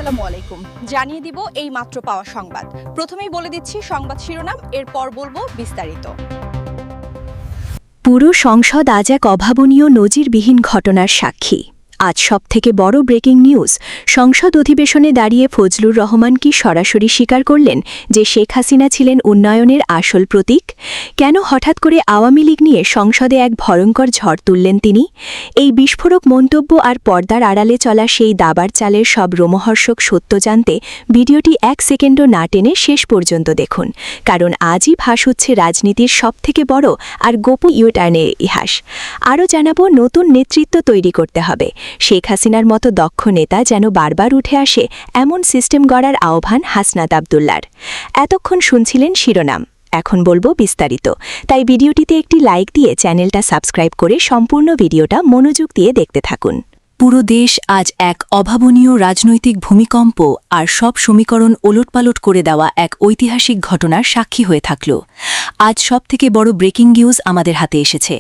আসসালামু আলাইকুম। জানিয়ে দিব এই মাত্র পাওয়া সংবাদ। প্রথমেই বলে দিচ্ছি সংবাদ শিরোনাম, এরপর বলবো বিস্তারিত। পুরো সংসদ আজ এক অভাবনীয় নজিরবিহীন ঘটনার সাক্ষী। আজ সবথেকে বড় ব্রেকিং নিউজ, সংসদ অধিবেশনে দাঁড়িয়ে ফজলুর রহমান কি সরাসরি স্বীকার করলেন যে শেখ হাসিনা ছিলেন উন্নয়নের আসল প্রতীক? কেন হঠাৎ করে আওয়ামী লীগ নিয়ে সংসদে এক ভয়ঙ্কর ঝড় তুললেন তিনি? এই বিস্ফোরক মন্তব্য আর পর্দার আড়ালে চলা সেই দাবার চালের সব রোমহর্ষক সত্য জানতে ভিডিওটি 1 সেকেন্ডও না টেনে শেষ পর্যন্ত দেখুন, কারণ আজই ফাঁস হচ্ছে রাজনীতির সবথেকে বড় আর গোপন ইউটার্নের ইতিহাস। আরও জানাবো নতুন নেতৃত্ব তৈরি করতে হবে। শেখ হাসিনার মতো দক্ষ নেতা যেন বারবার উঠে আসে, এমন সিস্টেম গড়ার আহ্বান হাসনাত আবদুল্লার। এতক্ষণ শুনছিলেন শিরোনাম, এখন বলবো বিস্তারিত। তাই ভিডিওটিতে একটি লাইক দিয়ে চ্যানেলটা সাবস্ক্রাইব করে সম্পূর্ণ ভিডিওটা মনোযোগ দিয়ে দেখতে থাকুন। পুরো দেশ আজ এক অভাবনীয় রাজনৈতিক ভূমিকম্প আর সব সমীকরণ ওলটপালট করে দেওয়া এক ঐতিহাসিক ঘটনার সাক্ষী হয়ে থাকল। আজ সবথেকে বড় ব্রেকিং নিউজ আমাদের হাতে এসেছে।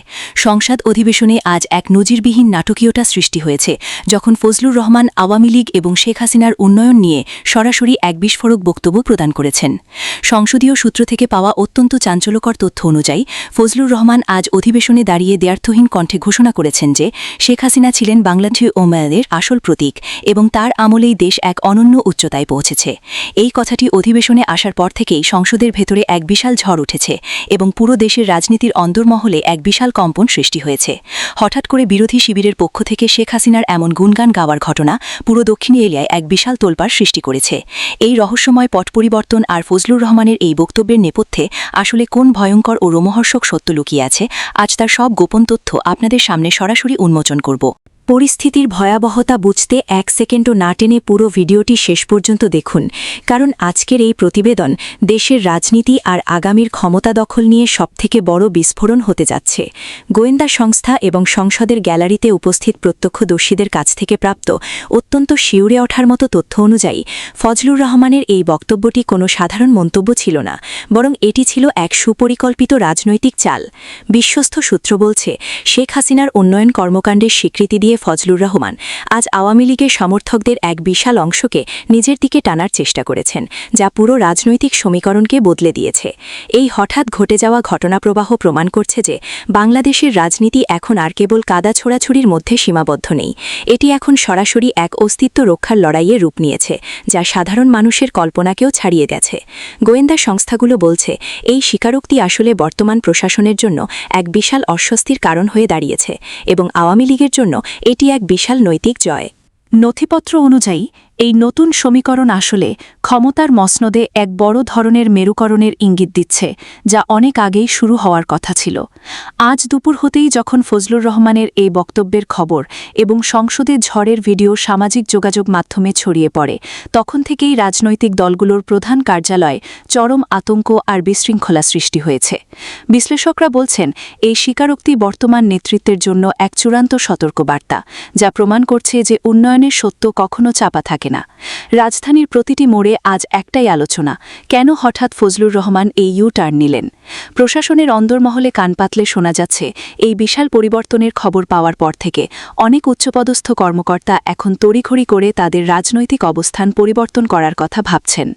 সংসদ অধিবেশনে আজ এক নজিরবিহীন নাটকীয়তা সৃষ্টি হয়েছে, যখন ফজলুর রহমান আওয়ামী লীগ এবং শেখ হাসিনার উন্নয়ন নিয়ে সরাসরি এক বিস্ফোরক বক্তব্য প্রদান করেছেন। সংসদীয় সূত্র থেকে পাওয়া অত্যন্ত চাঞ্চল্যকর তথ্য অনুযায়ী ফজলুর রহমান আজ অধিবেশনে দাঁড়িয়ে দ্ব্যর্থহীন কণ্ঠে ঘোষণা করেছেন যে শেখ হাসিনা ছিলেন বাংলাদেশের উন্নয়নের আসল প্রতীক এবং তার আমলেই দেশ এক অনন্য উচ্চতায় পৌঁছেছে। এই কথাটি অধিবেশনে আসার পর থেকেই সংসদের ভেতরে এক বিশাল ঝড় উঠেছে এবং পুরো দেশের রাজনীতির অন্তর্মহলে এক বিশাল কম্পন সৃষ্টি হয়েছে। হঠাৎ করে বিরোধী শিবিরের পক্ষ থেকে শেখ হাসিনার এমন গুণগান গাওয়ার ঘটনা পুরো দক্ষিণ এরিয়ায় এক বিশাল তোলপাড় সৃষ্টি করেছে। এই রহস্যময় পট পরিবর্তন আর ফজলুর রহমানের এই বক্তব্যের নেপথ্যে আসলে কোন ভয়ঙ্কর ও রোমহর্ষক সত্য লুকিয়ে আছে, আজ তার সব গোপন তথ্য আপনাদের সামনে সরাসরি উন্মোচন করব। পরিস্থিতির ভয়াবহতা বুঝতে 1 সেকেন্ডও না টেনে পুরো ভিডিওটি শেষ পর্যন্ত দেখুন, কারণ আজকের এই প্রতিবেদন দেশের রাজনীতি আর আগামীর ক্ষমতা দখল নিয়ে সবথেকে বড় বিস্ফোরণ হতে যাচ্ছে। গোয়েন্দা সংস্থা এবং সংসদের গ্যালারিতে উপস্থিত প্রত্যক্ষদর্শীদের কাছ থেকে প্রাপ্ত অত্যন্ত শিউরে ওঠার মতো তথ্য অনুযায়ী ফজলুর রহমানের এই বক্তব্যটি কোনো সাধারণ মন্তব্য ছিল না, বরং এটি ছিল এক সুপরিকল্পিত রাজনৈতিক চাল। বিশ্বস্ত সূত্র বলছে, শেখ হাসিনার উন্নয়ন কর্মকাণ্ডের স্বীকৃতি দিয়ে ফজলুর রহমান আজ আওয়ামী লীগের সমর্থকদের এক বিশাল অংশকে নিজের দিকে টানার চেষ্টা করেছেন, যা পুরো রাজনৈতিক সমীকরণকে বদলে দিয়েছে। এই হঠাৎ ঘটে যাওয়া ঘটনাপ্রবাহ প্রমাণ করছে যে বাংলাদেশের রাজনীতি এখন আর কেবল কাদা ছোড়াছুড়ির মধ্যে সীমাবদ্ধ নেই, এটি এখন সরাসরি এক অস্তিত্ব রক্ষার লড়াইয়ে রূপ নিয়েছে, যা সাধারণ মানুষের কল্পনাকেও ছাড়িয়ে গেছে। গোয়েন্দা সংস্থাগুলো বলছে, এই স্বীকারোক্তি আসলে বর্তমান প্রশাসনের জন্য এক বিশাল অস্বস্তির কারণ হয়ে দাঁড়িয়েছে এবং আওয়ামী লীগের জন্য এটি এক বিশাল নৈতিক জয়। নথিপত্র অনুযায়ী এই নতুন সমীকরণ আসলে ক্ষমতার মসনদে এক বড় ধরনের মেরুকরণের ইঙ্গিত দিচ্ছে, যা অনেক আগেই শুরু হওয়ার কথা ছিল। আজ দুপুর হতেই যখন ফজলুর রহমানের এই বক্তব্যের খবর এবং সংসদে ঝড়ের ভিডিও সামাজিক যোগাযোগ মাধ্যমে ছড়িয়ে পড়ে, তখন থেকেই রাজনৈতিক দলগুলোর প্রধান কার্যালয়ে চরম আতঙ্ক আর বিশৃঙ্খলা সৃষ্টি হয়েছে। বিশ্লেষকরা বলছেন, এই স্বীকারোক্তি বর্তমান নেতৃত্বের জন্য এক চূড়ান্ত সতর্কবার্তা, যা প্রমাণ করছে যে উন্নয়নের সত্য কখনো চাপা থাকে না। রাজধানীর প্রতিটি মোড়ে আজ একটাই আলোচনা, কেন হঠাৎ ফজলুর রহমান এই ইউ-টার্ন নিলেন। প্রশাসনের অন্দরমহলে কান পাতলে শোনা যাচ্ছে, এই বিশাল পরিবর্তনের খবর পাওয়ার পর থেকে অনেক উচ্চপদস্থ কর্মকর্তা এখন তড়িঘড়ি করে তাদের রাজনৈতিক অবস্থান পরিবর্তন করার কথা ভাবছেন।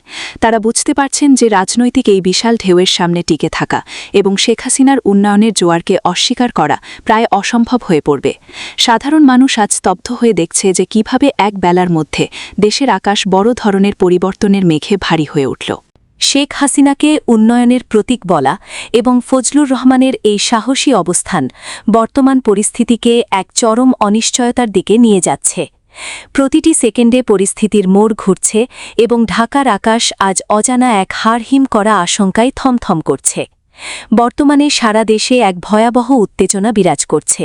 তারা বুঝতে পারছেন যে রাজনৈতিক এই বিশাল ঢেউয়ের সামনে টিকে থাকা এবং শেখ হাসিনার উন্নয়নের জোয়ারকে অস্বীকার করা প্রায় অসম্ভব হয়ে পড়বে। সাধারণ মানুষ আজ স্তব্ধ হয়ে দেখছে যে কিভাবে এক বেলার মধ্যে দেশের আকাশ বড় ধরনের পরিবর্তনের মেঘে ভারী হয়ে উঠল। শেখ হাসিনাকে উন্নয়নের প্রতীক বলা এবং ফজলুর রহমানের এই সাহসী অবস্থান বর্তমান পরিস্থিতিকে এক চরম অনিশ্চয়তার দিকে নিয়ে যাচ্ছে। প্রতিটি সেকেন্ডে পরিস্থিতির মোড় ঘুরছে এবং ঢাকার আকাশ আজ অজানা এক হাড়হিম করা আশঙ্কায় থমথম করছে। বর্তমানে সারা দেশে এক ভয়াবহ উত্তেজনা বিরাজ করছে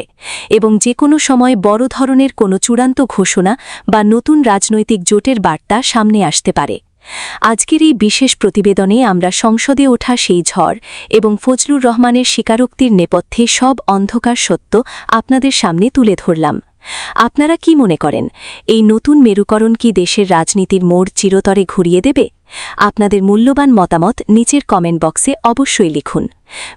এবং যে কোনো সময় বড় ধরনের কোনো চূড়ান্ত ঘোষণা বা নতুন রাজনৈতিক জোটের বার্তা সামনে আসতে পারে। আজকের এই বিশেষ প্রতিবেদনে আমরা সংসদে ওঠা সেই ঝড় এবং ফজলুর রহমানের স্বীকারোক্তির নেপথ্যে সব অন্ধকার সত্য আপনাদের সামনে তুলে ধরলাম। আপনারা কি মনে করেন, এই নতুন মেরুকরণ কি দেশের রাজনীতির মোড় চিরতরে ঘুরিয়ে দেবে? আপনাদের মূল্যবান মতামত নিচের কমেন্ট বক্সে অবশ্যই লিখুন।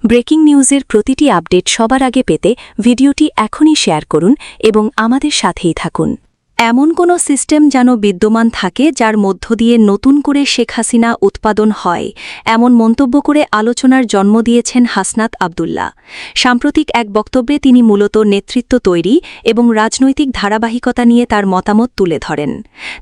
ব্রেকিং নিউজের প্রতিটি আপডেট সবার আগে পেতে ভিডিওটি এখনই শেয়ার করুন এবং আমাদের সাথেই থাকুন। এমন কোনো সিস্টেম যেন বিদ্যমান থাকে যার মধ্য দিয়ে নতুন করে শেখ হাসিনা উৎপাদন হয়, এমন মন্তব্য করে আলোচনার জন্ম দিয়েছেন হাসনাত আব্দুল্লাহ। সাম্প্রতিক এক বক্তব্যে তিনি মূলত নেতৃত্ব তৈরি এবং রাজনৈতিক ধারাবাহিকতা নিয়ে তার মতামত তুলে ধরেন।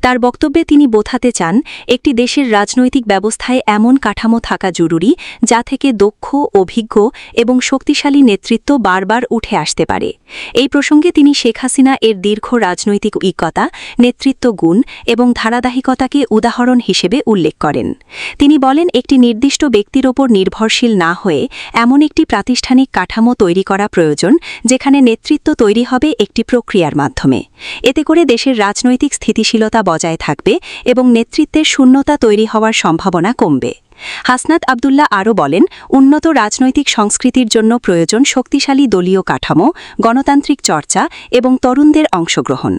তার বক্তব্যে তিনি বোঝাতে চান, একটি দেশের রাজনৈতিক ব্যবস্থায় এমন কাঠামো থাকা জরুরি যা থেকে দক্ষ, অভিজ্ঞ এবং শক্তিশালী নেতৃত্ব বারবার উঠে আসতে পারে। এই প্রসঙ্গে তিনি শেখ হাসিনা এর দীর্ঘ রাজনৈতিক নেতৃত্ব গুণ এবং ধারাবাহিকতাকে উদাহরণ হিসেবে উল্লেখ করেন। তিনি বলেন, একটি নির্দিষ্ট ব্যক্তির ওপর নির্ভরশীল না হয়ে এমন একটি প্রাতিষ্ঠানিক কাঠামো তৈরি করা প্রয়োজন যেখানে নেতৃত্ব তৈরি হবে একটি প্রক্রিয়ার মাধ্যমে। এতে করে দেশের রাজনৈতিক স্থিতিশীলতা বজায় থাকবে এবং নেতৃত্বের শূন্যতা তৈরি হওয়ার সম্ভাবনা কমবে। হাসনাত আব্দুল্লাহ আরও বলেন, উন্নত রাজনৈতিক সংস্কৃতির জন্য প্রয়োজন শক্তিশালী দলীয় কাঠামো, গণতান্ত্রিক চর্চা এবং তরুণদের অংশগ্রহণ।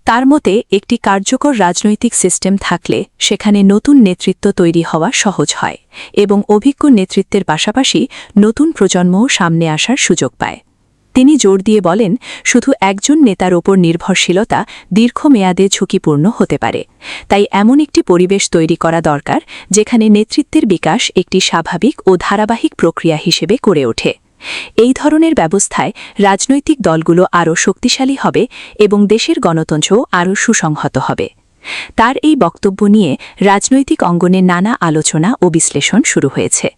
তার মতে, একটি কার্যকর রাজনৈতিক সিস্টেম থাকলে সেখানে নতুন নেতৃত্ব তৈরি হওয়া সহজ হয় এবং অভিজ্ঞ নেতৃত্বের পাশাপাশি নতুন প্রজন্মও সামনে আসার সুযোগ পায়। তিনি জোর দিয়ে বলেন, শুধু একজন নেতার ওপর নির্ভরশীলতা দীর্ঘমেয়াদে ঝুঁকিপূর্ণ হতে পারে। তাই এমন একটি পরিবেশ তৈরি করা দরকার যেখানে নেতৃত্বের বিকাশ একটি স্বাভাবিক ও ধারাবাহিক প্রক্রিয়া হিসেবে গড়ে ওঠে। এই ধরনের ব্যবস্থায় রাজনৈতিক দলগুলো আরও শক্তিশালী হবে এবং দেশের গণতন্ত্রও আরও সুসংহত হবে। তার এই বক্তব্য নিয়ে রাজনৈতিক অঙ্গনে নানা আলোচনা ও বিশ্লেষণ শুরু হয়েছে।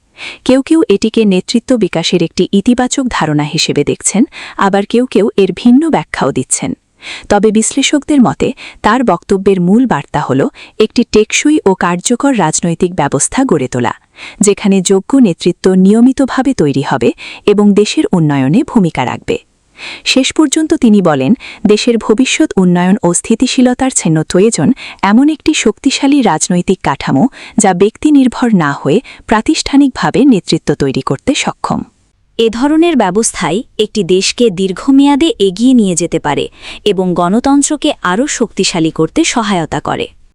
কেউ কেউ এটিকে নেতৃত্ব বিকাশের একটি ইতিবাচক ধারণা হিসেবে দেখছেন, আবার কেউ কেউ এর ভিন্ন ব্যাখ্যাও দিচ্ছেন। তবে বিশ্লেষকদের মতে তার বক্তব্যের মূল বার্তা হল একটি টেকসই ও কার্যকর রাজনৈতিক ব্যবস্থা গড়ে তোলা, যেখানে যোগ্য নেতৃত্ব নিয়মিতভাবে তৈরি হবে এবং দেশের উন্নয়নে ভূমিকা রাখবে। শেষ পর্যন্ত তিনি বলেন, দেশের ভবিষ্যৎ উন্নয়ন ও স্থিতিশীলতার জন্য প্রয়োজন এমন একটি শক্তিশালী রাজনৈতিক কাঠামো যা ব্যক্তিনির্ভর না হয়ে প্রাতিষ্ঠানিকভাবে নেতৃত্ব তৈরি করতে সক্ষম। এ ধরনের ব্যবস্থাই একটি দেশকে দীর্ঘমেয়াদে এগিয়ে নিয়ে যেতে পারে এবং গণতন্ত্রকে আরও শক্তিশালী করতে সহায়তা করে।